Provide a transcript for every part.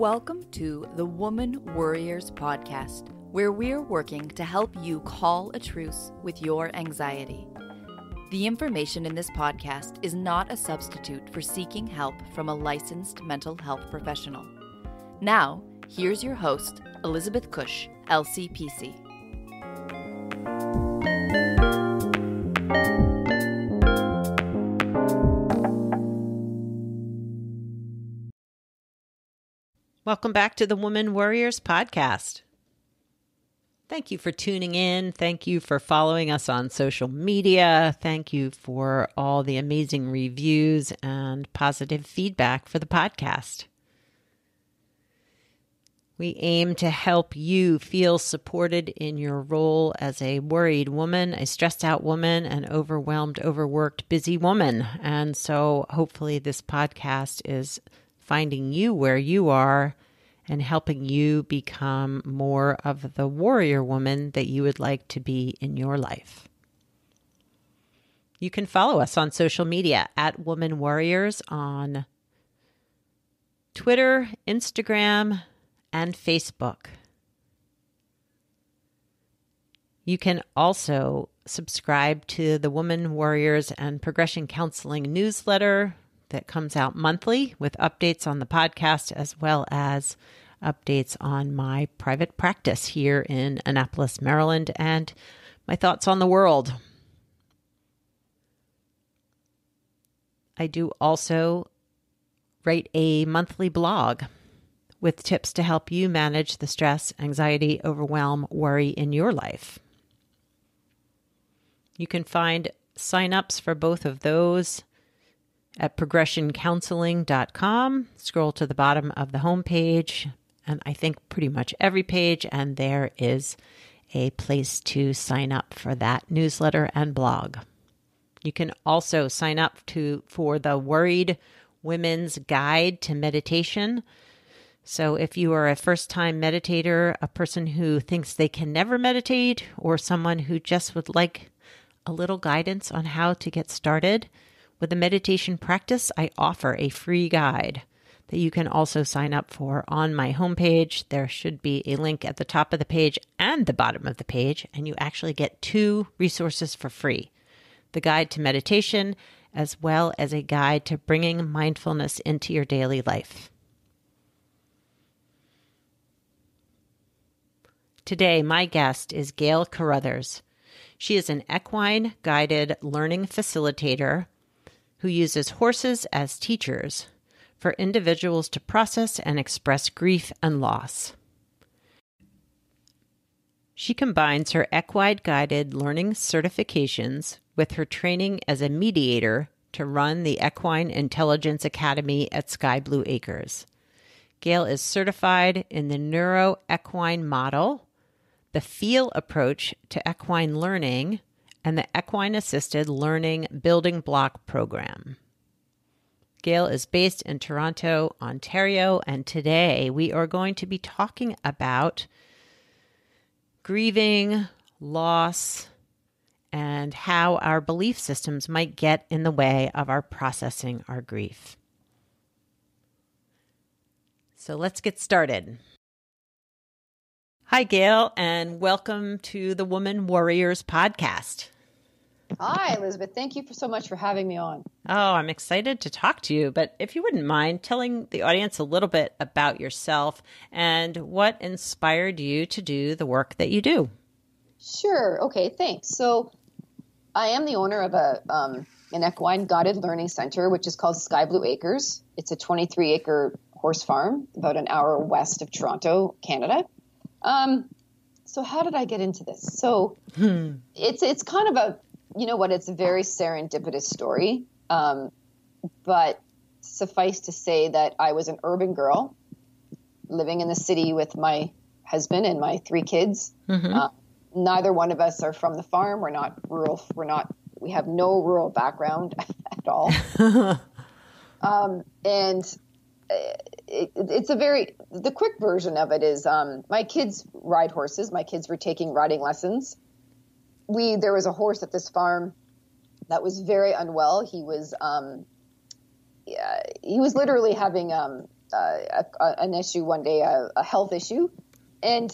Welcome to the Woman Worriers podcast, where we're working to help you call a truce with your anxiety. The information in this podcast is not a substitute for seeking help from a licensed mental health professional. Now, here's your host, Elizabeth Cush, LCPC. Welcome back to the Woman Worriers podcast. Thank you for tuning in. Thank you for following us on social media. Thank you for all the amazing reviews and positive feedback for the podcast. We aim to help you feel supported in your role as a worried woman, a stressed out woman, an overwhelmed, overworked, busy woman. And so hopefully this podcast is finding you where you are and helping you become more of the warrior woman that you would like to be in your life. You can follow us on social media at Woman Worriers on Twitter, Instagram, and Facebook. You can also subscribe to the Woman Worriers and Progression Counseling newsletter that comes out monthly with updates on the podcast as well as updates on my private practice here in Annapolis, Maryland, and my thoughts on the world. I do also write a monthly blog with tips to help you manage the stress, anxiety, overwhelm, worry in your life. You can find signups for both of those at progressioncounseling.com. Scroll to the bottom of the homepage, and I think pretty much every page, and there is a place to sign up for that newsletter and blog. You can also sign up for the Worried Women's Guide to Meditation. So if you are a first-time meditator, a person who thinks they can never meditate, or someone who just would like a little guidance on how to get started with a meditation practice, I offer a free guide that you can also sign up for on my homepage. There should be a link at the top of the page and the bottom of the page, and you actually get 2 resources for free: the guide to meditation, as well as a guide to bringing mindfulness into your daily life. Today, my guest is Gail Carruthers. She is an equine guided learning facilitator who uses horses as teachers for individuals to process and express grief and loss. She combines her equine guided learning certifications with her training as a mediator to run the Equine Intelligence Academy at Sky Blue Acres. Gail is certified in the neuro-equine model, the feel approach to equine learning, and the Equine Assisted Learning Building Block Program. Gail is based in Toronto, Ontario, and today we are going to be talking about grieving, loss, and how our belief systems might get in the way of our processing our grief. So let's get started. Hi, Gail, and welcome to the Woman Worriers podcast. Hi, Elizabeth. Thank you so much for having me on. Oh, I'm excited to talk to you, but if you wouldn't mind telling the audience a little bit about yourself and what inspired you to do the work that you do. Sure. Okay, thanks. So I am the owner of an Equine Guided Learning Center, which is called Sky Blue Acres. It's a 23-acre horse farm about an hour west of Toronto, Canada. So how did I get into this? So it's kind of a, it's a very serendipitous story. But suffice to say that I was an urban girl living in the city with my husband and my 3 kids. Mm-hmm. Neither one of us are from the farm. We're not rural. We have no rural background at all. The quick version of it is, my kids ride horses. My kids were taking riding lessons. There was a horse at this farm that was very unwell. He was literally having an issue one day, a health issue, and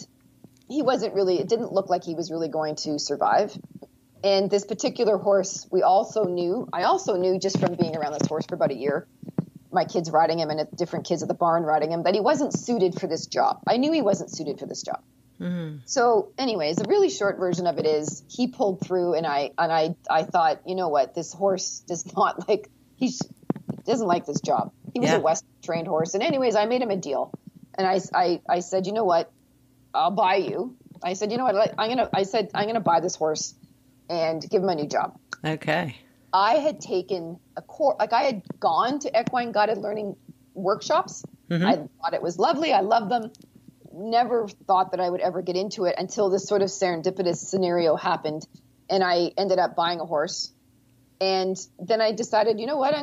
it didn't look like he was really going to survive. And this particular horse, I also knew just from being around this horse for about a year, my kids riding him and different kids at the barn riding him, that he wasn't suited for this job. I knew he wasn't suited for this job. Mm-hmm. So anyways, the really short version of it is he pulled through, and I thought, you know what, this horse doesn't like this job. He was a West trained horse. And anyways, I made him a deal. And I said, you know what, I'll buy you. I said, you know what, I'm going to buy this horse and give him a new job. Okay. I had taken a course, I had gone to Equine Guided Learning workshops. Mm-hmm. I thought it was lovely. I loved them. Never thought that I would ever get into it until this sort of serendipitous scenario happened. And I ended up buying a horse. And then I decided, you know what,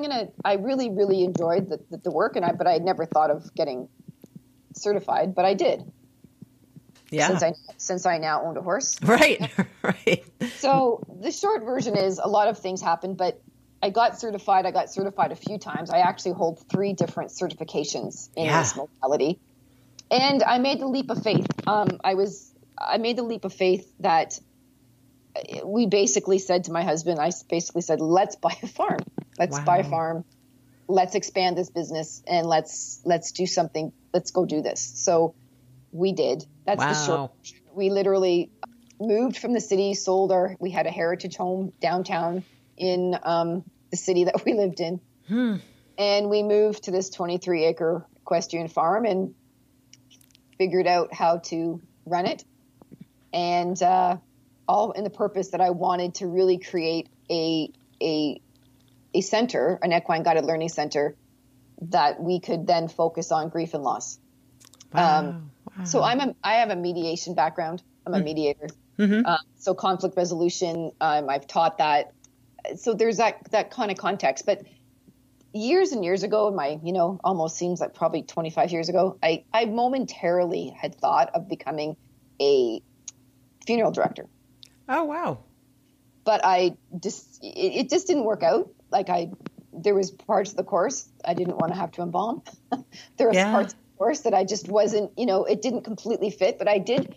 I really, really enjoyed the work, but I had never thought of getting certified, but I did. Yeah. Since I now owned a horse. Right. Right. So the short version is a lot of things happened, but I got certified. I got certified a few times. I actually hold 3 different certifications in this modality. And I made the leap of faith. I made the leap of faith that we basically said to my husband, let's buy a farm. Let's buy a farm. Let's expand this business, and let's do something. Let's go do this. So we did. That's the short version. We literally moved from the city, we had a heritage home downtown in the city that we lived in. And we moved to this 23-acre equestrian farm and figured out how to run it. And all in the purpose that I wanted to really create a center, an equine guided learning center, that we could then focus on grief and loss. Wow. So I have a mediation background. I'm a mediator. Mm-hmm. So conflict resolution, I've taught that. So there's that kind of context. But years and years ago, almost seems like probably 25 years ago, I momentarily had thought of becoming a funeral director. Oh, wow. But it just didn't work out. There was parts of the course I didn't want to have to embalm. There was parts of the course that I just wasn't, it didn't completely fit. But I did,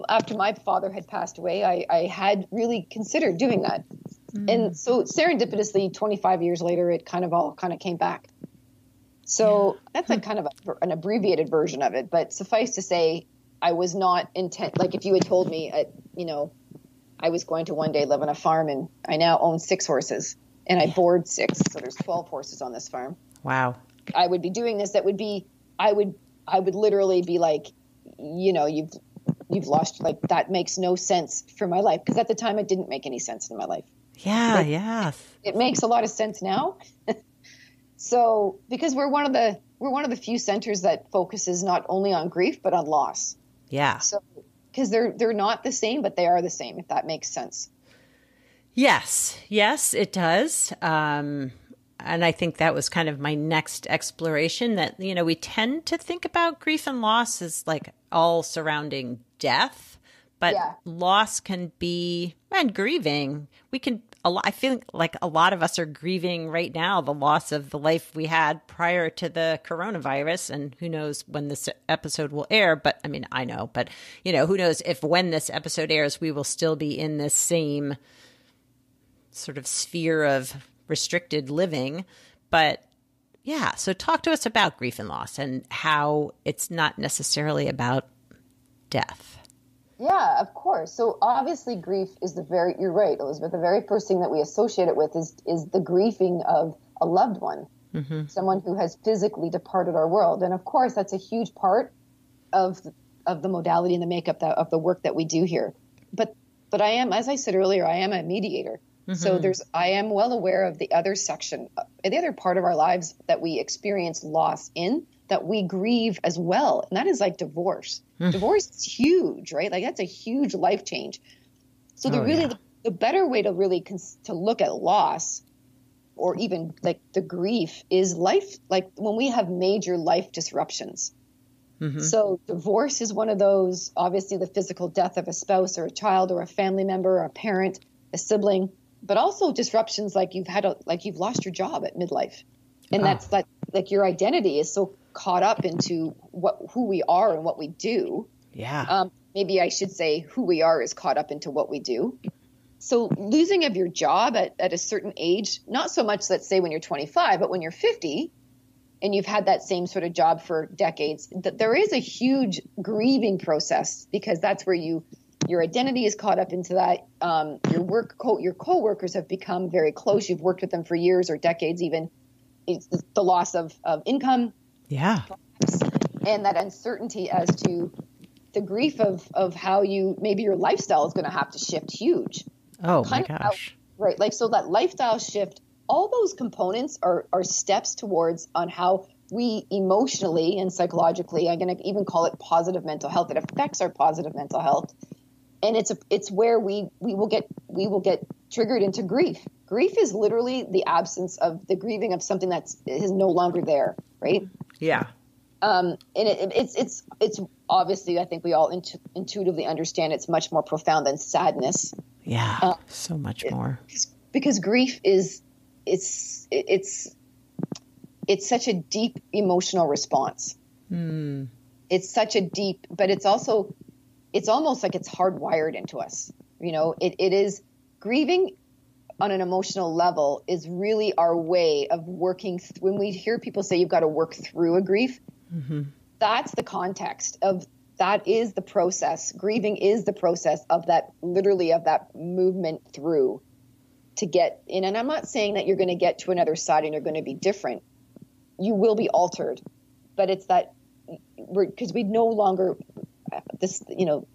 after my father had passed away, I had really considered doing that. Mm. And so serendipitously, 25 years later, it all came back. So that's kind of an abbreviated version of it. But suffice to say, I was not intent. If you had told me, I was going to one day live on a farm, and I now own 6 horses, and I board 6. So there's 12 horses on this farm. Wow. I would be doing this. That would be, I would literally be like, you've lost, that makes no sense for my life. Because at the time it didn't make any sense in my life. Yeah. Yes. It makes a lot of sense now. So, because we're one of the few centers that focuses not only on grief, but on loss. Yeah. So, because they're not the same, but they are the same, if that makes sense. Yes, it does. And I think that was kind of my next exploration, that, we tend to think about grief and loss as all surrounding death, but loss can be, and grieving, I feel like a lot of us are grieving right now the loss of the life we had prior to the coronavirus. And who knows when this episode will air, but I know, but who knows if when this episode airs, we will still be in this same sort of sphere of restricted living. But so talk to us about grief and loss and how it's not necessarily about death. Yeah, of course. So obviously grief is you're right, Elizabeth, the very first thing that we associate it with is the grieving of a loved one, someone who has physically departed our world. And of course, that's a huge part of the modality and the makeup of the work that we do here. But I am, as I said earlier, I am a mediator. Mm-hmm. So I am well aware of the other section, the other part of our lives that we experience loss in, that we grieve as well. And that is divorce. Divorce is huge, right? That's a huge life change. So the better way to really to look at loss, or even the grief, is life, when we have major life disruptions. Mm-hmm. So divorce is one of those, obviously the physical death of a spouse or a child or a family member or a parent, a sibling, but also disruptions you've lost your job at midlife. And that's your identity is so caught up into who we are and what we do. Yeah. Maybe I should say who we are is caught up into what we do. So losing of your job at a certain age, not so much, let's say when you're 25, but when you're 50 and you've had that same sort of job for decades, there is a huge grieving process, because that's where your identity is caught up into that. Your coworkers have become very close. You've worked with them for years or decades even. It's the loss of income. Yeah. And that uncertainty as to the grief of how maybe your lifestyle is going to have to shift huge. Oh my gosh. Right. Like, so that lifestyle shift, all those components are steps towards on how we emotionally and psychologically, I'm going to even call it positive mental health. It affects our positive mental health. And it's where we will get triggered into grief. Grief is literally the absence of the grieving of something that is no longer there. Right. Yeah. And it's obviously, I think we all intuitively understand it's much more profound than sadness. Yeah, so much more. Because grief it's such a deep emotional response. It's such a deep, but it's almost like it's hardwired into us. You know, it is grieving on an emotional level is really our way of working. When we hear people say you've got to work through a grief, that's the context of that is the process. Grieving is the process of that, literally of that movement through to get in. And I'm not saying that you're going to get to another side and you're going to be different. You will be altered, but it's that because we no longer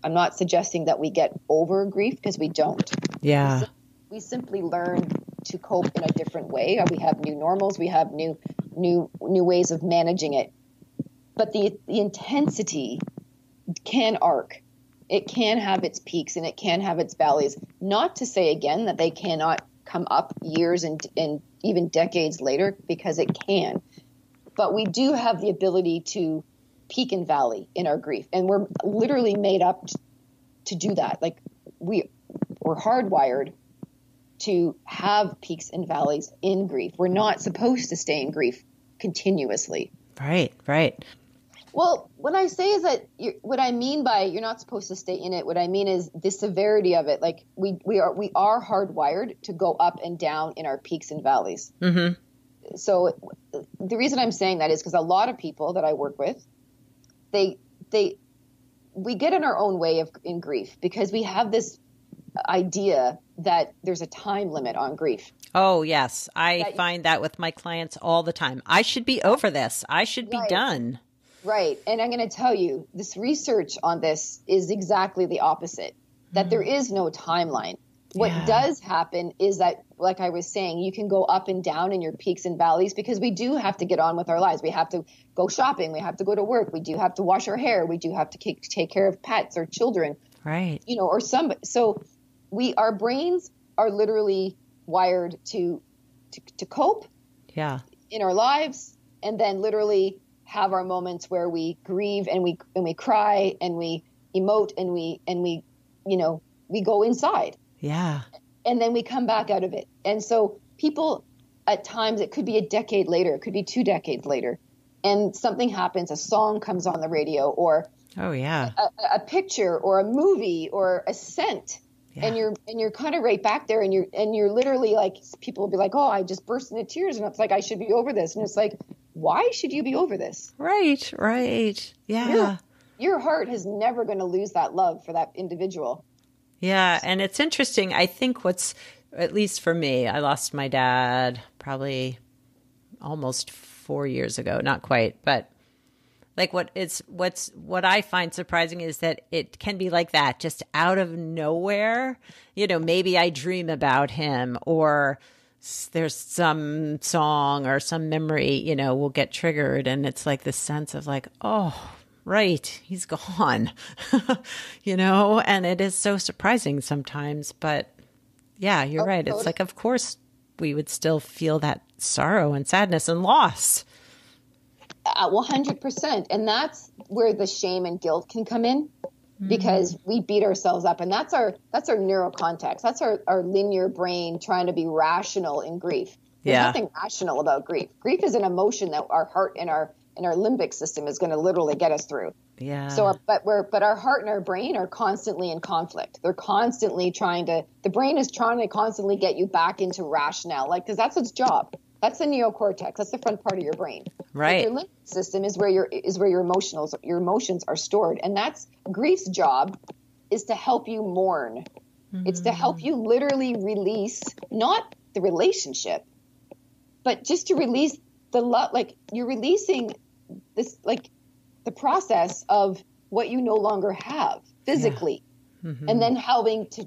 I'm not suggesting that we get over grief, because we don't. Yeah. We simply learn to cope in a different way. We have new normals. We have new ways of managing it. But the intensity can arc. It can have its peaks and it can have its valleys. Not to say, again, that they cannot come up years and even decades later, because it can. But we do have the ability to peak and valley in our grief. And we're literally made up to do that. Like we're hardwired to have peaks and valleys in grief. We're not supposed to stay in grief continuously. Right. Well, what I say is that what I mean by you're not supposed to stay in it, what I mean is the severity of it. Like we are hardwired to go up and down in our peaks and valleys. Mm-hmm. So the reason I'm saying that is because a lot of people that I work with, we get in our own way in grief, because we have this idea that there's a time limit on grief. Oh, yes. I find that with my clients all the time. I should be over this. I should be done. Right. And I'm going to tell you, this research on this is exactly the opposite, that there is no timeline. What does happen is that, like I was saying, you can go up and down in your peaks and valleys, because we do have to get on with our lives. We have to go shopping. We have to go to work. We do have to wash our hair. We do have to take care of pets or children. Right. You know, or somebody. So our brains are literally wired to cope in our lives, and then literally have our moments where we grieve and we cry and we emote and we go inside. Yeah. And then we come back out of it. And so people, at times, it could be a decade later, it could be 2 decades later, and something happens, a song comes on the radio, or a picture or a movie or a scent. Yeah. And you're kind of right back there, and you're literally like, people will be like, oh, I just burst into tears, and it's like, I should be over this. And it's like, why should you be over this? Right. Yeah. Your heart is never going to lose that love for that individual. Yeah. And it's interesting. I think at least for me, I lost my dad probably almost 4 years ago, not quite, but like what I find surprising is that it can be like that, just out of nowhere. You know, maybe I dream about him, or there's some song or some memory, will get triggered. And it's like this sense of like, oh, right, he's gone, and it is so surprising sometimes. But yeah, you're right. It's like, of course, we would still feel that sorrow and sadness and loss. 100%. And that's where the shame and guilt can come in, because we beat ourselves up, and that's our neurocontext. That's our linear brain trying to be rational in grief. There's nothing rational about grief. Grief is an emotion that our heart and and our limbic system is going to literally get us through. Yeah. So, but our heart and our brain are constantly in conflict. They're constantly the brain is trying to constantly get you back into rationale, like, because that's its job. That's the neocortex. That's the front part of your brain. Right. But your limbic system is where your emotions are stored. And that's grief's job, is to help you mourn. Mm-hmm. It's to help you literally release, not the relationship, but just to release the love. Like, you're releasing this, like, the process of what you no longer have physically, and then how to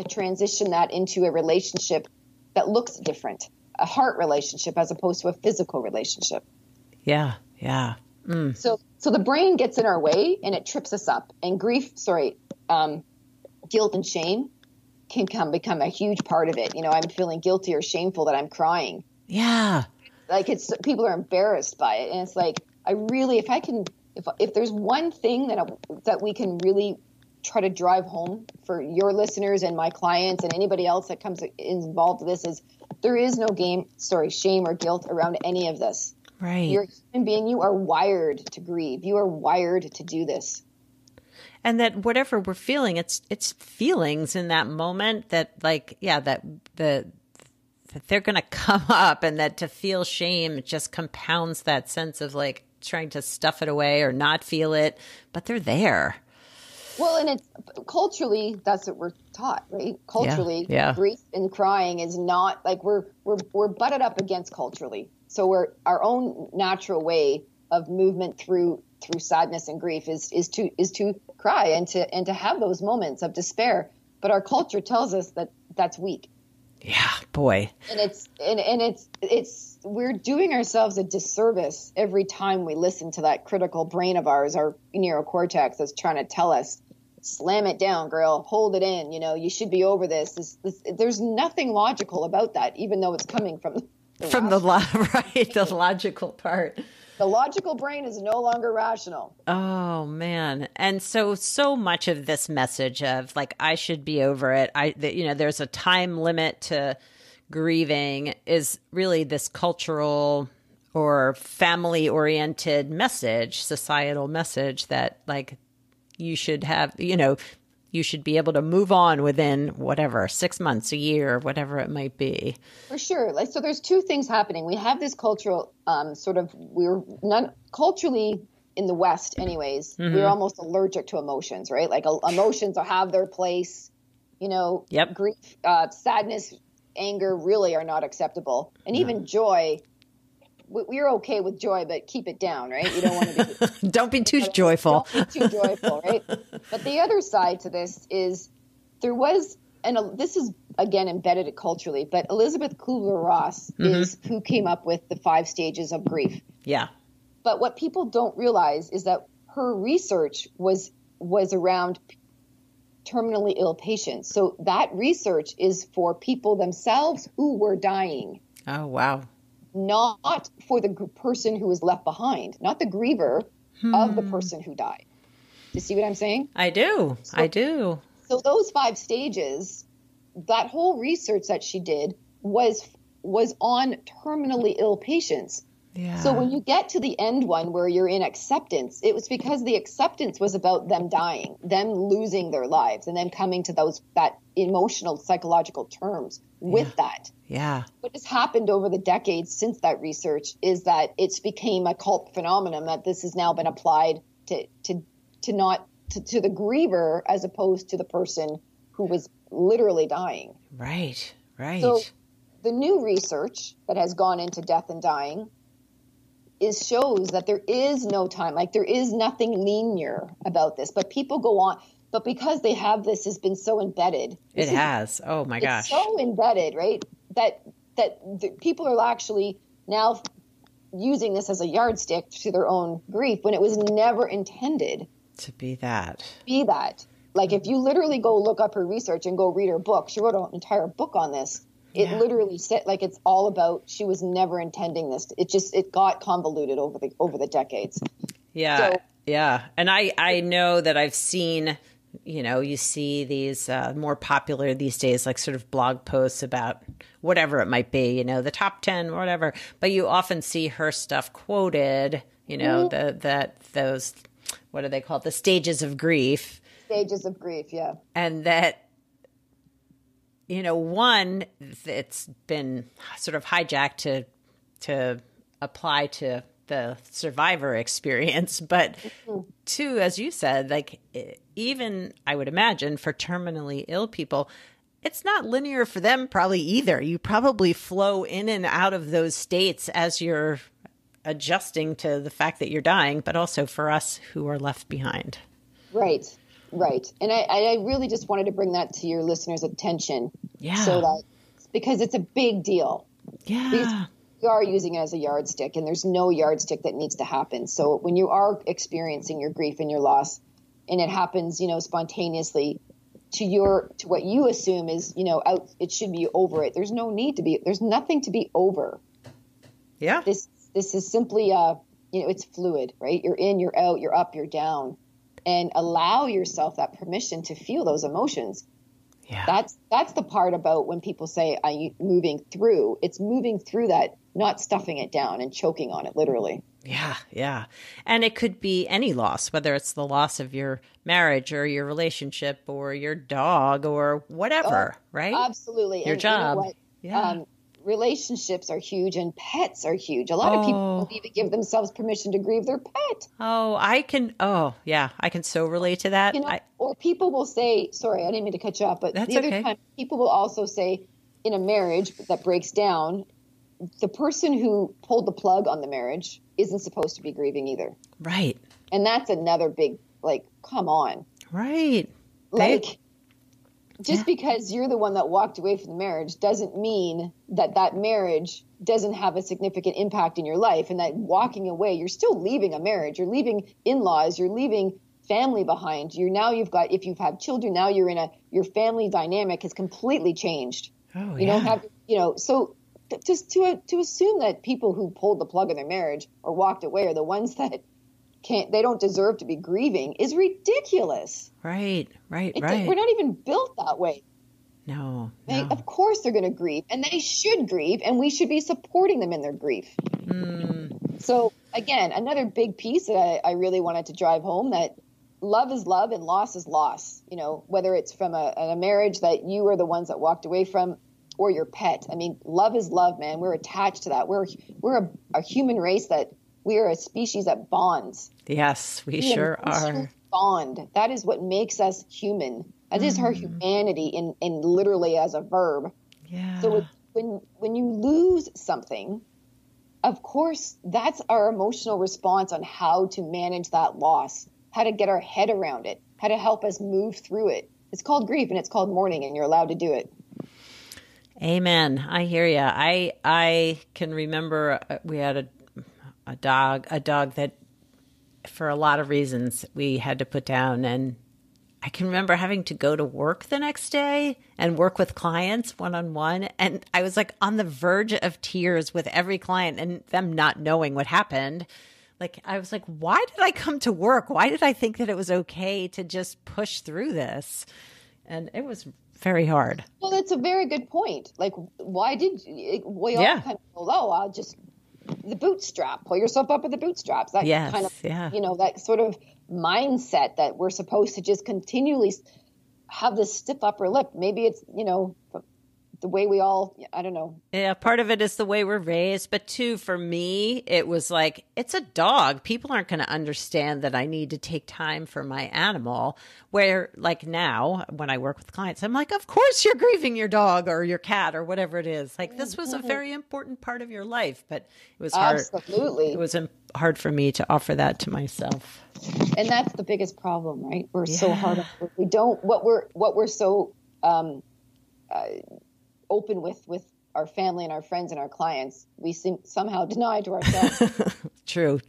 transition that into a relationship that looks different, a heart relationship as opposed to a physical relationship. Yeah. Yeah. Mm. So the brain gets in our way and it trips us up, and guilt and shame can become a huge part of it. You know, I'm feeling guilty or shameful that I'm crying. Yeah. Like, people are embarrassed by it. And it's like, if there's one thing that we can really try to drive home for your listeners and my clients and anybody else that comes involved with this, is there is no shame or guilt around any of this. Right. You're a human being. You are wired to grieve. You are wired to do this. And that whatever we're feeling, it's feelings in that moment that, like, that they're going to come up, and that to feel shame just compounds that sense of, like, trying to stuff it away or not feel it, but they're there. Well, and it's culturally, that's what we're taught, right? Culturally, grief and crying is not, like, we're butted up against culturally. So our own natural way of movement through sadness and grief is to cry and to have those moments of despair. But our culture tells us that that's weak. Yeah, boy. And it's we're doing ourselves a disservice every time we listen to that critical brain of ours, our neocortex, that's trying to tell us, slam it down, girl, hold it in. You know, you should be over this. There's nothing logical about that, even though it's coming from the logical part. The logical brain is no longer rational. Oh, man. And so much of this message of, like, I should be over it, there's a time limit to grieving, is really this cultural or family-oriented message, societal message that, like, you should have, you should be able to move on within whatever, 6 months, a year, whatever it might be. For sure. Like, so there's two things happening. We have this cultural culturally in the West anyways, we're almost allergic to emotions, right? Like, emotions have their place, grief, sadness, anger really are not acceptable. And even joy, we're okay with joy, but keep it down, right? You don't want to be... Don't be too joyful. Don't be too joyful, right? But the other side to this is there was, and this is, again, embedded culturally, but Elizabeth Kubler-Ross is who came up with the 5 stages of grief. Yeah. But what people don't realize is that her research was around terminally ill patients. So that research is for people themselves who were dying. Oh, wow. Not for the person who was left behind, not the griever of the person who died. Do you see what I'm saying? I do. So those 5 stages, that whole research that she did was on terminally ill patients. Yeah. So when you get to the end one where you're in acceptance, it was because the acceptance was about them dying, them losing their lives, and them coming to that emotional, psychological terms with that. Yeah. What has happened over the decades since that research is that it's became a cult phenomenon, that this has now been applied to the griever as opposed to the person who was literally dying. Right. So the new research that has gone into death and dying shows that there is no time, like there is nothing linear about this, but people go on. But because they have this has been so embedded. It has. Oh my gosh. It's so embedded, right? That the people are actually now using this as a yardstick to their own grief when it was never intended to be that. Like, if you literally go look up her research and go read her book, she wrote an entire book on this. It literally said, like, it's all about, she was never intending this. It got convoluted over the decades. Yeah. So, yeah. And I know that I've seen You see these more popular these days, like sort of blog posts about whatever it might be, the top 10, whatever. But you often see her stuff quoted, those, what are they called? The stages of grief. Stages of grief, yeah. And that, one, it's been sort of hijacked to apply to the survivor experience. But two, as you said, like even I would imagine for terminally ill people, it's not linear for them probably either. You probably flow in and out of those states as you're adjusting to the fact that you're dying, but also for us who are left behind. Right. And I really just wanted to bring that to your listeners' attention. Yeah. So that, because it's a big deal. Yeah. Because we are using it as a yardstick, and there's no yardstick that needs to happen. So when you are experiencing your grief and your loss, and it happens, spontaneously to what you assume is, out, it should be over it. There's no need to be, there's nothing to be over. Yeah. This is simply, it's fluid, right? You're in, you're out, you're up, you're down, and allow yourself that permission to feel those emotions. Yeah. That's the part about when people say, "Are you moving through?" It's moving through that, not stuffing it down and choking on it, literally. Yeah. And it could be any loss, whether it's the loss of your marriage or your relationship or your dog or whatever, right? Absolutely. Your job. Yeah. Relationships are huge, and pets are huge. A lot of people don't even give themselves permission to grieve their pet. I can so relate to that. Or people will say, sorry, I didn't mean to cut you off, but that's the other okay. time people will also say in a marriage that breaks down, the person who pulled the plug on the marriage isn't supposed to be grieving either. Right. And that's another big, come on. Right. Just because you're the one that walked away from the marriage doesn't mean that marriage doesn't have a significant impact in your life, and that walking away, you're still leaving a marriage, you're leaving in-laws, you're leaving family behind. If you've had children, now you're in your family dynamic has completely changed. Oh, you don't have, so just to assume that people who pulled the plug in their marriage or walked away are the ones that they don't deserve to be grieving is ridiculous. Right. We're not even built that way. No. Of course they're going to grieve, and they should grieve, and we should be supporting them in their grief. So again, another big piece that I really wanted to drive home, that love is love and loss is loss. Whether it's from a marriage that you are the ones that walked away from, or your pet. I mean, love is love, man. We're attached to that. We're a human race that we are a species that bonds. Yes, we sure are. Bond. That is what makes us human. That is our humanity in literally as a verb. Yeah. So when you lose something, of course, that's our emotional response on how to manage that loss, how to get our head around it, how to help us move through it. It's called grief, and it's called mourning, and you're allowed to do it. Amen. I hear you. I can remember we had a dog that for a lot of reasons we had to put down, and I can remember having to go to work the next day and work with clients one-on-one, and I was like on the verge of tears with every client and them not knowing what happened. Like, I was like, why did I come to work? Why did I think that it was okay to just push through this? And it was very hard. Well, that's a very good point. Like, why did you, we all kind of go, I'll just, the bootstrap, pull yourself up with the bootstraps. That kind of, that sort of mindset that we're supposed to just continually have this stiff upper lip. Maybe it's, the way we all, I don't know. Yeah, part of it is the way we're raised. But two, for me, it was like, it's a dog. People aren't going to understand that I need to take time for my animal. Where like now, when I work with clients, I'm like, of course you're grieving your dog or your cat or whatever it is. Like, this was a very important part of your life. But it was hard. Absolutely. It was hard for me to offer that to myself. And that's the biggest problem, right? We're so hard. We don't, what we're so, open with our family and our friends and our clients, we somehow deny to ourselves. True.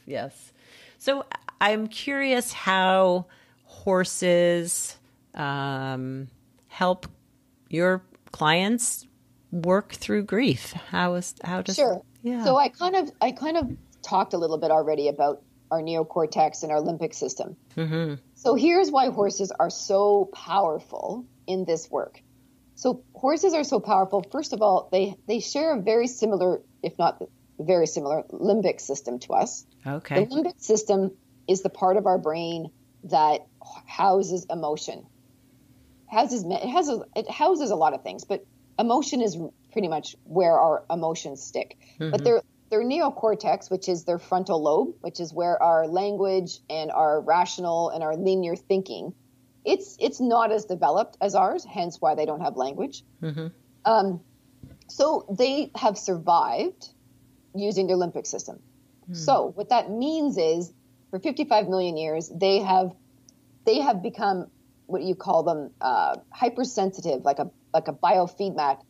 Yes. So I'm curious how horses help your clients work through grief. Sure. Yeah. So I kind of talked a little bit already about our neocortex and our limbic system. Mm-hmm. So here's why horses are so powerful in this work. So horses are so powerful. First of all, they share a very similar, if not very similar, limbic system to us. Okay. The limbic system is the part of our brain that houses emotion. It houses a lot of things, but emotion is pretty much where our emotions stick. Mm-hmm. But their neocortex, which is their frontal lobe, which is where our language and our rational and our linear thinking, it's not as developed as ours, hence why they don't have language. Mm-hmm. So they have survived using their limbic system. So what that means is for 55 million years, they have become, what you call them, hypersensitive, like a biofeedback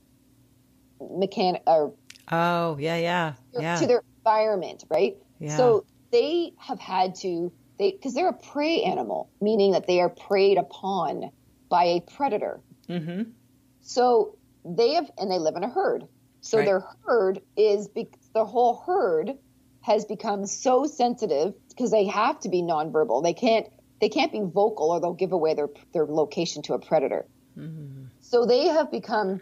mechanic, or Oh, yeah. to their environment, right? Yeah. So they have had to, because they're a prey animal, meaning that they are preyed upon by a predator. Mm-hmm. So they live in a herd. So Right. their herd the whole herd has become so sensitive because they have to be nonverbal. They can't be vocal or they'll give away their location to a predator. Mm-hmm. So they have become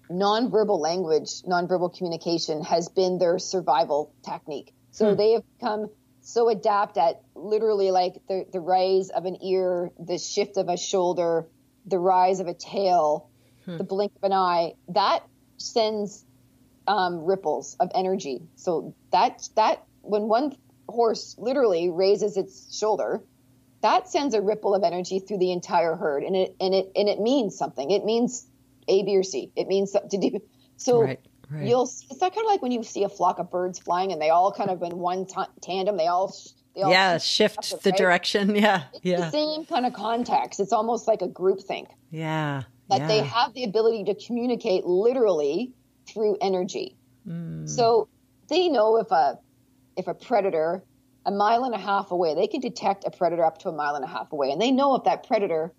nonverbal language, nonverbal communication has been their survival technique. So they have become so adept at literally like the raise of an ear, the shift of a shoulder, the rise of a tail, the blink of an eye. That sends ripples of energy. So that when one horse literally raises its shoulder, that sends a ripple of energy through the entire herd, and it means something. It means A, B, or C. It means something to do. So Right. it's not kind of like when you see a flock of birds flying and they all kind of in one tandem. They all shift the direction. Yeah. It's the same kind of context. It's almost like a group think. Yeah. That they have the ability to communicate literally through energy. So they know if a predator a mile and a half away, they can detect a predator up to a mile and a half away. And they know if that predator,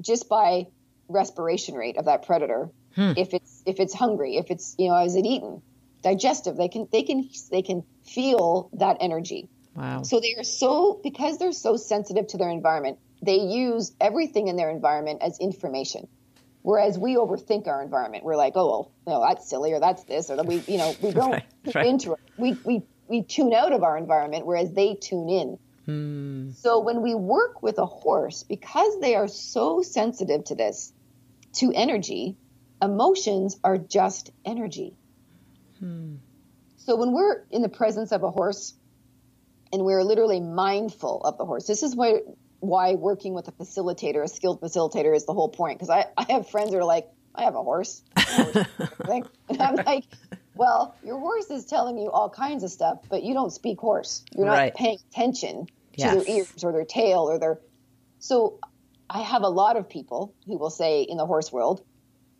just by respiration rate of that predator, if it's hungry, if it's, is it eaten, digestive, they can feel that energy. Wow. So because they're so sensitive to their environment, they use everything in their environment as information. Whereas we overthink our environment. We're like, oh, well, that's silly, or that's this, or we don't tune into it. We tune out of our environment, whereas they tune in. So when we work with a horse, because they are so sensitive to energy, emotions are just energy. So when we're in the presence of a horse and we're literally mindful of the horse, this is why working with a facilitator, a skilled facilitator, is the whole point. Because I have friends that are like, I have a horse. And I'm like, well, your horse is telling you all kinds of stuff, but you don't speak horse. You're not paying attention to their ears or their tail or their. So I have a lot of people who will say in the horse world,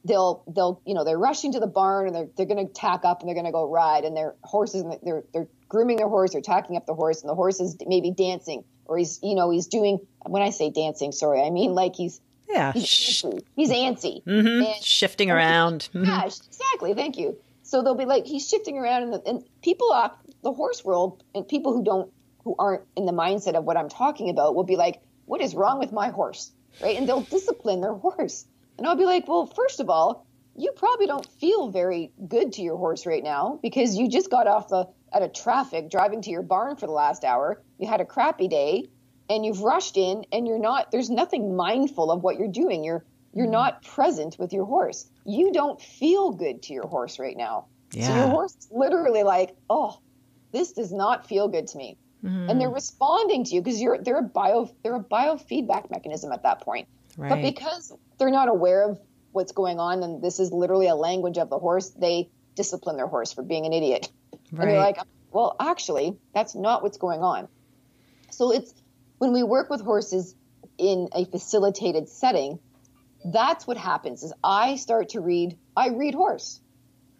they're rushing to the barn and they're going to tack up and they're going to go ride, and their horses, they're grooming their horse or tacking up the horse, and the horse is maybe dancing, or he's doing, when I say dancing, sorry, I mean like he's antsy. Mm-hmm. And shifting around. Yeah, exactly. Thank you. So they'll be like, he's shifting around, and people off the horse world and people who aren't in the mindset of what I'm talking about will be like, what is wrong with my horse? Right. And they'll discipline their horse. And I'll be like, well, first of all, you probably don't feel very good to your horse right now because you just got off out of traffic driving to your barn for the last hour. You had a crappy day and you've rushed in, and there's nothing mindful of what you're doing. You're not present with your horse. You don't feel good to your horse right now. Yeah. So your horse is literally like, oh, this does not feel good to me. And they're responding to you because they're a biofeedback mechanism at that point. Right. But because they're not aware of what's going on, and this is literally a language of the horse, they discipline their horse for being an idiot. Right. And you're like, well, actually, that's not what's going on. So it's when we work with horses in a facilitated setting, that's what happens is I read horse.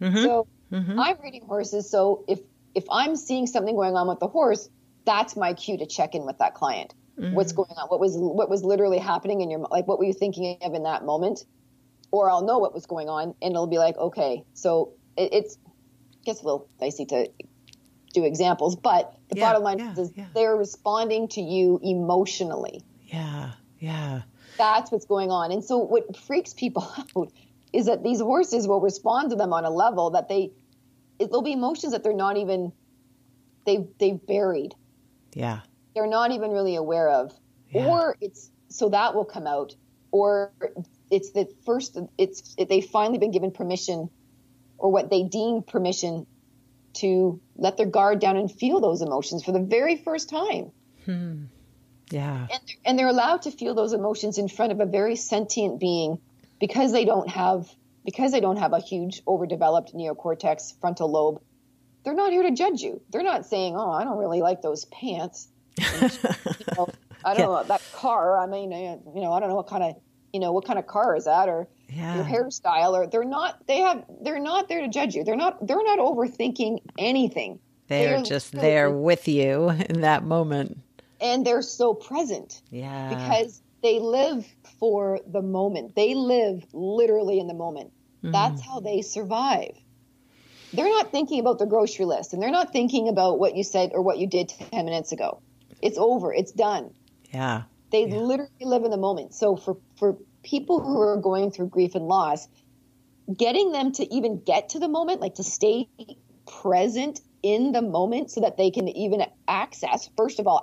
So I'm reading horses. So if I'm seeing something going on with the horse, that's my cue to check in with that client. What's going on? What was literally happening in your, like, what were you thinking of in that moment? Or I'll know what was going on, and it'll be like, okay, so it's, I guess a little dicey to do examples, but the bottom line is they're responding to you emotionally. Yeah. Yeah. That's what's going on. And so what freaks people out is that these horses will respond to them on a level that there'll be emotions that they're not even, they've buried. Yeah. They're not even really aware of. Yeah. Or so that will come out, or they've finally been given permission, or what they deem permission, to let their guard down and feel those emotions for the very first time. Yeah. And they're allowed to feel those emotions in front of a very sentient being, because they don't have a huge overdeveloped neocortex frontal lobe. They're not here to judge you. They're not saying, "Oh, I don't really like those pants. I don't know that car. I mean, I don't know what kind of car is that, or your hairstyle." Or they're not there to judge you. They're not overthinking anything. They're just there with you in that moment. And they're so present. Yeah. Because they live for the moment. They live literally in the moment. That's how they survive. They're not thinking about the grocery list, and they're not thinking about what you said or what you did 10 minutes ago. It's over. It's done. Yeah. They literally live in the moment. So for people who are going through grief and loss, getting them to even get to the moment, like to stay present in the moment so that they can even first of all,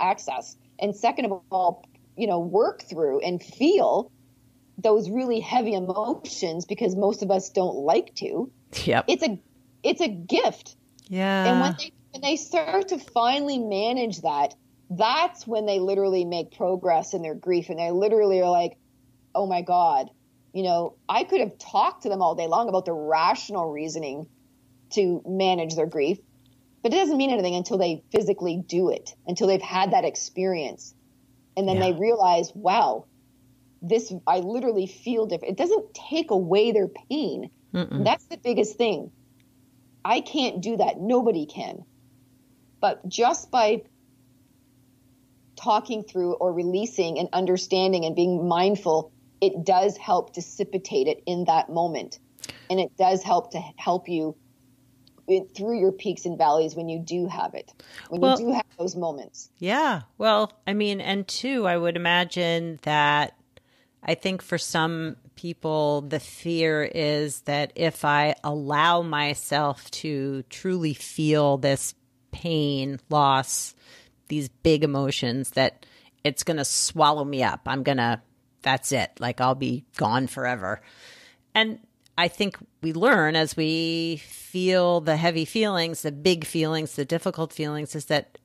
and second of all, work through and feel those really heavy emotions, because most of us don't like to. Yep. It's a gift. Yeah. And when they start to finally manage that, that's when they literally make progress in their grief. And they literally are like, "Oh my God, I could have talked to them all day long about the rational reasoning to manage their grief, but it doesn't mean anything until they physically do it, until they've had that experience. And then they realize, wow, I literally feel different." It doesn't take away their pain. That's the biggest thing. I can't do that. Nobody can. But just by talking through or releasing and understanding and being mindful, it does help dissipate it in that moment. And it does help you through your peaks and valleys when you do have it, when you do have those moments. Yeah. Well, I mean, and two, I would imagine that I think for some people, the fear is that if I allow myself to truly feel this pain, loss, these big emotions, that it's going to swallow me up. That's it. Like, I'll be gone forever. And I think we learn as we feel the heavy feelings, the big feelings, the difficult feelings, is that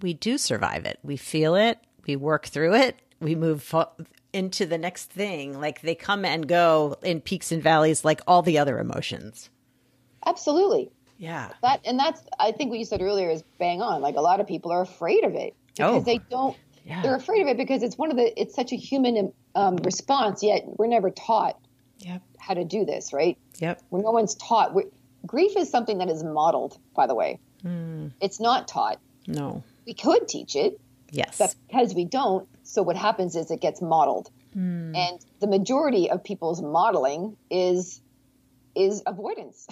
we do survive it. We feel it. We work through it. We move into the next thing. Like, they come and go in peaks and valleys like all the other emotions. Absolutely. Yeah. That's, I think what you said earlier is bang on. Like, a lot of people are afraid of it because they don't, they're afraid of it because it's such a human response, yet we're never taught how to do this, right? Yep. When no one's taught. Grief is something that is modeled, by the way. It's not taught. No. We could teach it. Yes. But because we don't, so what happens is it gets modeled. And the majority of people's modeling is avoidance.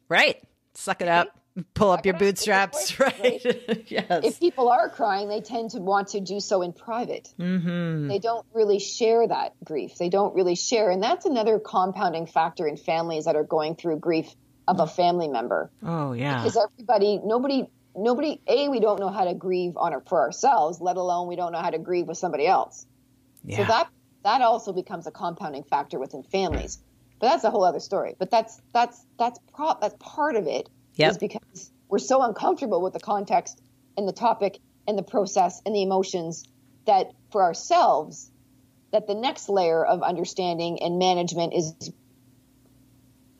Right. Suck it up. Pull up your bootstraps. Right. Yes. If people are crying, they tend to want to do so in private. They don't really share that grief. They don't really share. And that's another compounding factor in families that are going through grief of a family member. Oh, yeah. Because nobody, we don't know how to grieve for ourselves, let alone we don't know how to grieve with somebody else. Yeah. So that also becomes a compounding factor within families. But that's a whole other story. But that's part of it. Is because we're so uncomfortable with the context and the topic and the process and the emotions that for ourselves, that the next layer of understanding and management is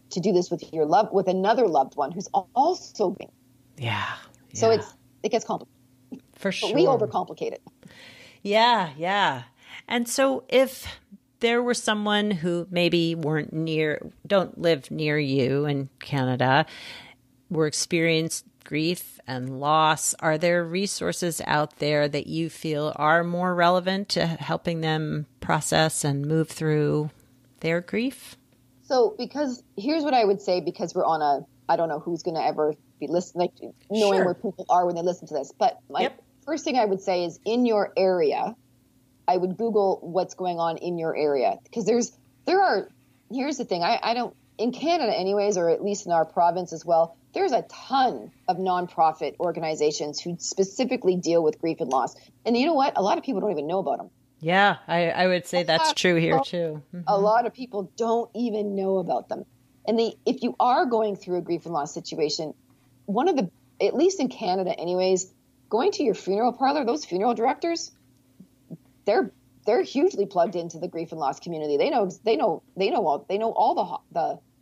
to do this with another loved one who's also being. Yeah. So it gets complicated. For sure. But we overcomplicate it. Yeah. Yeah. And so if there were someone who maybe don't live near you in Canada, were experienced grief and loss, are there resources out there that you feel are more relevant to helping them process and move through their grief? So, because here's what I would say, because we're on I don't know who's going to ever be listening, knowing where people are when they listen to this. But my first thing I would say is, in your area, I would Google what's going on in your area, because here's the thing. I don't, in Canada anyways, or at least in our province as well, there's a ton of nonprofit organizations who specifically deal with grief and loss. And you know what? A lot of people don't even know about them. Yeah, I would say that's true here too. Mm-hmm. A lot of people don't even know about them. And if you are going through a grief and loss situation, at least in Canada anyways, going to your funeral parlor, those funeral directors, they're hugely plugged into the grief and loss community. They know all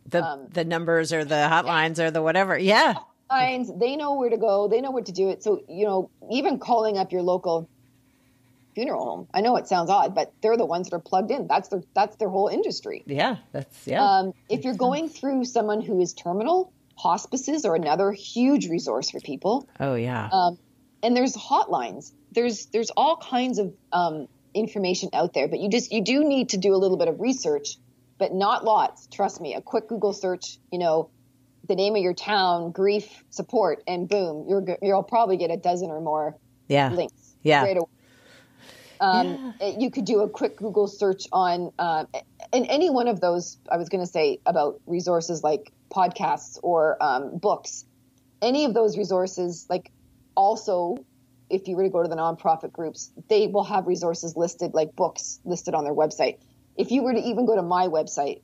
the numbers or the hotlines or the whatever. Yeah. Lines, they know where to go. They know what to do it. So, even calling up your local funeral home, I know it sounds odd, but they're the ones that are plugged in. That's their whole industry. Yeah. If you're going through someone who is terminal, hospices are another huge resource for people. Oh yeah. And there's hotlines. There's all kinds of information out there, but you do need to do a little bit of research, but not lots. Trust me, a quick Google search, the name of your town, grief support, and boom, you'll probably get a dozen or more links. Yeah. Right away. You could do a quick Google search on, and any one of those, I was going to say about resources like podcasts or books, any of those resources, like also, if you were to go to the nonprofit groups, they will have resources listed, like books listed on their website. If you were to even go to my website,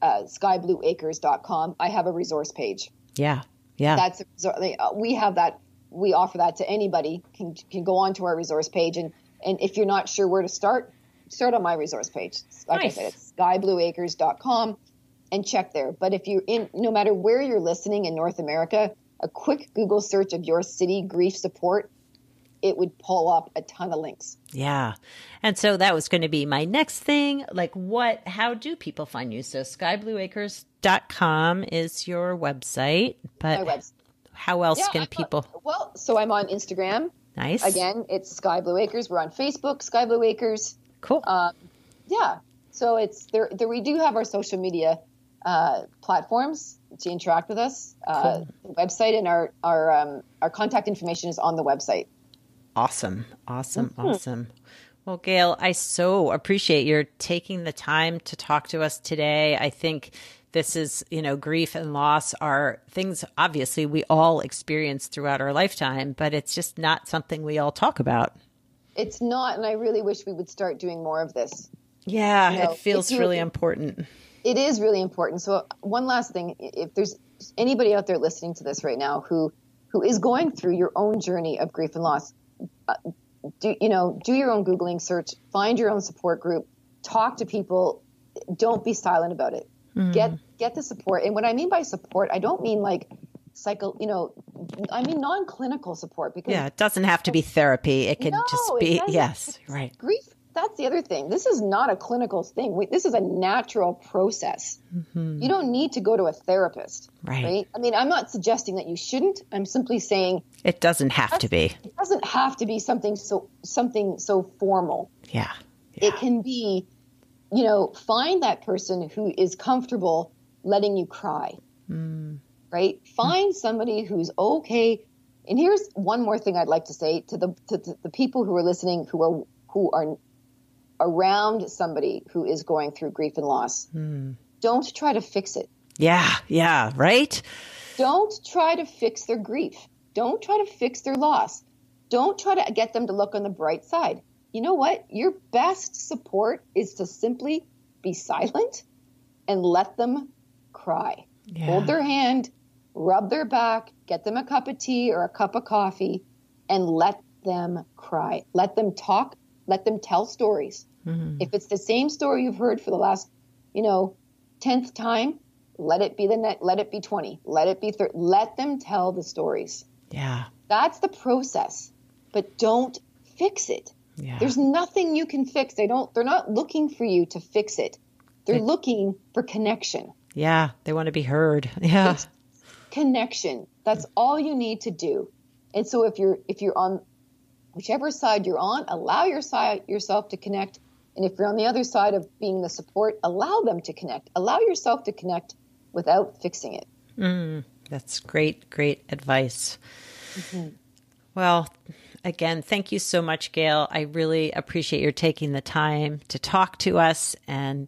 skyblueacres.com, I have a resource page. Yeah. We have that. We offer that to anybody. Can go onto our resource page, and if you're not sure where to start on my resource page. Like I said, it's skyblueacres.com, and check there. But if you're no matter where you're listening in North America, a quick Google search of your city grief support, it would pull up a ton of links. Yeah. And so that was going to be my next thing. Like how do people find you? So skyblueacres.com is your website, but my website. How else can people? So I'm on Instagram. Nice. Again, it's Sky Blue Acres. We're on Facebook, Sky Blue Acres. Cool. So it's there. We do have our social media platforms to interact with us. Cool. The website and our contact information is on the website. Awesome. Well, Gail, I so appreciate your taking the time to talk to us today. I think this is, grief and loss are things obviously we all experience throughout our lifetime, but it's just not something we all talk about. It's not, and I really wish we would start doing more of this. Yeah, it feels really important. It is really important. So one last thing, if there's anybody out there listening to this right now who is going through your own journey of grief and loss, do your own Googling search, find your own support group, talk to people, don't be silent about it. Get the support. And what I mean by support, I don't mean like I mean non-clinical support, because it doesn't have to be therapy. It can just be, right. Grief, that's the other thing. This is not a clinical thing. This is a natural process. Mm-hmm. You don't need to go to a therapist, right? I mean, I'm not suggesting that you shouldn't. I'm simply saying it doesn't have to be. It doesn't have to be something so formal. Yeah. It can be, find that person who is comfortable letting you cry, right? Find somebody who's okay. And here's one more thing I'd like to say to the people who are listening, who are around somebody who is going through grief and loss. Don't try to fix it. Yeah, right? Don't try to fix their grief. Don't try to fix their loss. Don't try to get them to look on the bright side. You know what? Your best support is to simply be silent and let them cry. Yeah. Hold their hand, rub their back, get them a cup of tea or a cup of coffee, and let them cry. Let them talk. Let them tell stories. Mm-hmm. If it's the same story you've heard for the last, 10th time, let it be let it be 20, let it be 30. Let them tell the stories. Yeah. That's the process. But don't fix it. Yeah. There's nothing you can fix. They're not looking for you to fix it. They're looking for connection. Yeah. They want to be heard. Yeah. It's connection. That's all you need to do. And so if you're on whichever side you're on, allow yourself to connect. And if you're on the other side of being the support, allow them to connect. Allow yourself to connect without fixing it. That's great advice. Mm-hmm. Well, Again, thank you so much, Gail. I really appreciate your taking the time to talk to us, and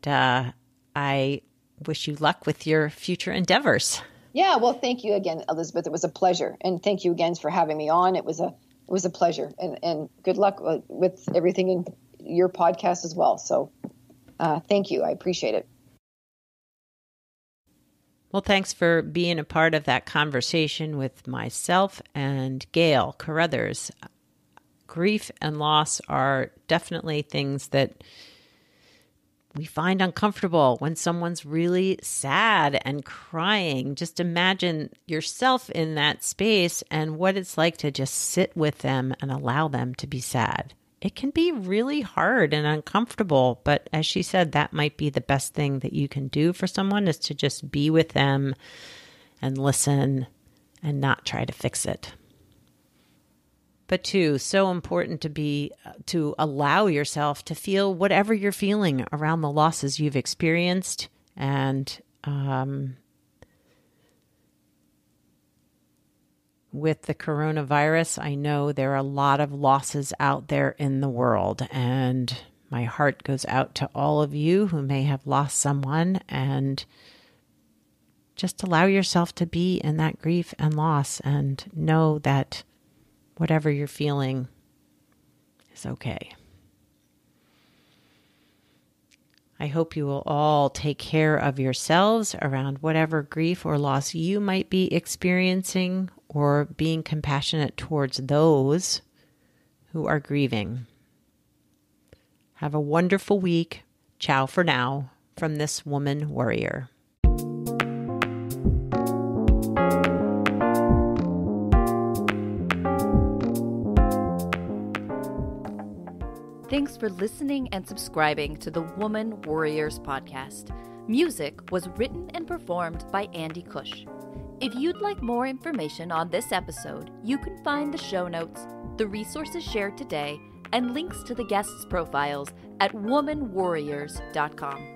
I wish you luck with your future endeavors. Yeah, well, thank you again, Elizabeth. It was a pleasure, and thank you again for having me on. It was a pleasure, and good luck with everything in your podcast as well. So, thank you. I appreciate it. Well, thanks for being a part of that conversation with myself and Gail Carruthers. Grief and loss are definitely things that we find uncomfortable when someone's really sad and crying. Just imagine yourself in that space and what it's like to just sit with them and allow them to be sad. It can be really hard and uncomfortable, but as she said, that might be the best thing that you can do for someone, is to just be with them and listen and not try to fix it. But too, so important to allow yourself to feel whatever you're feeling around the losses you've experienced. And with the coronavirus, I know there are a lot of losses out there in the world. And my heart goes out to all of you who may have lost someone. And just allow yourself to be in that grief and loss, and know that whatever you're feeling is okay. I hope you will all take care of yourselves around whatever grief or loss you might be experiencing, or being compassionate towards those who are grieving. Have a wonderful week. Ciao for now from this Woman Worrier. Thanks for listening and subscribing to the Woman Worriers podcast. Music was written and performed by Andy Cush. If you'd like more information on this episode, you can find the show notes, the resources shared today, and links to the guests' profiles at womanwarriors.com.